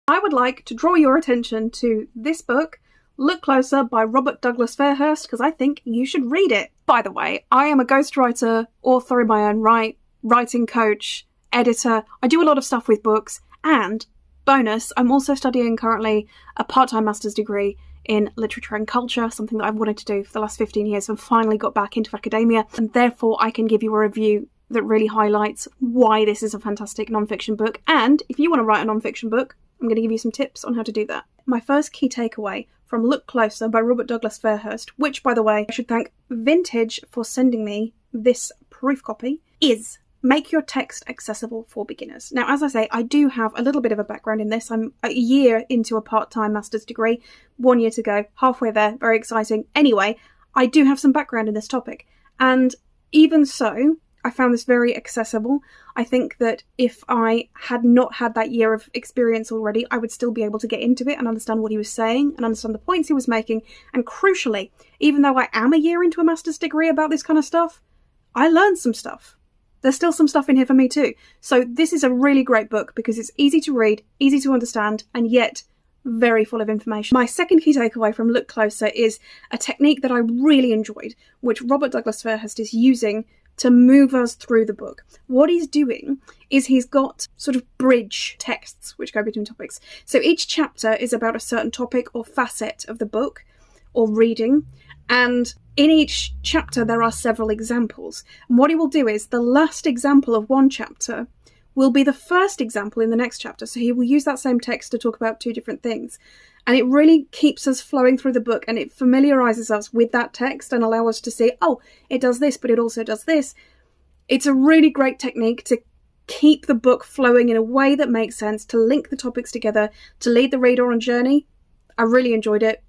I would like to draw your attention to this book, Look Closer by Robert Douglas-Fairhurst, because I think you should read it. By the way, I am a ghostwriter, author in my own right, writing coach, editor. I do a lot of stuff with books, and bonus, I'm also studying currently a part-time master's degree in literature and culture, something that I've wanted to do for the last 15 years and finally got back into academia, and therefore I can give you a review that really highlights why this is a fantastic non-fiction book. And if you want to write a non-fiction book, I'm going to give you some tips on how to do that. My first key takeaway from Look Closer by Robert Douglas-Fairhurst, which, by the way, I should thank Vintage for sending me this proof copy, is make your text accessible for beginners. Now, as I say, I do have a little bit of a background in this. I'm a year into a part-time master's degree, 1 year to go, halfway there, very exciting. Anyway, I do have some background in this topic, and even so, I found this very accessible. I think that if I had not had that year of experience already, I would still be able to get into it and understand what he was saying and understand the points he was making. And crucially, even though I am a year into a master's degree about this kind of stuff, I learned some stuff. There's still some stuff in here for me too. So this is a really great book because it's easy to read, easy to understand, and yet very full of information. My second key takeaway from Look Closer is a technique that I really enjoyed, which Robert Douglas-Fairhurst is using to move us through the book. What he's doing is he's got sort of bridge texts which go between topics. So each chapter is about a certain topic or facet of the book or reading, and in each chapter there are several examples. And what he will do is the last example of one chapter will be the first example in the next chapter. So he will use that same text to talk about two different things. And it really keeps us flowing through the book, and it familiarises us with that text and allows us to see, oh, it does this, but it also does this. It's a really great technique to keep the book flowing in a way that makes sense, to link the topics together, to lead the reader on a journey. I really enjoyed it.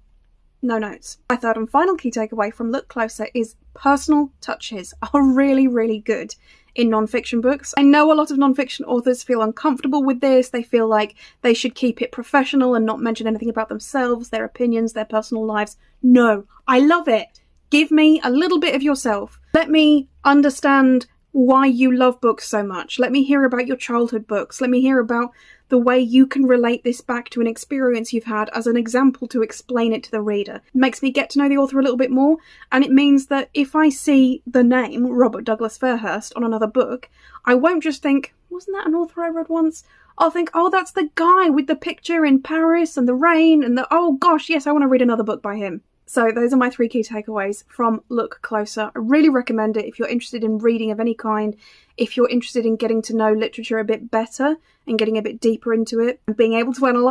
No notes. My third and final key takeaway from Look Closer is personal touches are really, really good in non-fiction books. I know a lot of non-fiction authors feel uncomfortable with this. They feel like they should keep it professional and not mention anything about themselves, their opinions, their personal lives. No, I love it. Give me a little bit of yourself. Let me understand why you love books so much. Let me hear about your childhood books. Let me hear about the way you can relate this back to an experience you've had as an example to explain it to the reader. It makes me get to know the author a little bit more, and it means that if I see the name Robert Douglas-Fairhurst on another book, I won't just think, wasn't that an author I read once? I'll think, oh, that's the guy with the picture in Paris and the rain and the, oh gosh, yes, I want to read another book by him. So those are my three key takeaways from Look Closer. I really recommend it if you're interested in reading of any kind, if you're interested in getting to know literature a bit better and getting a bit deeper into it and being able to analyse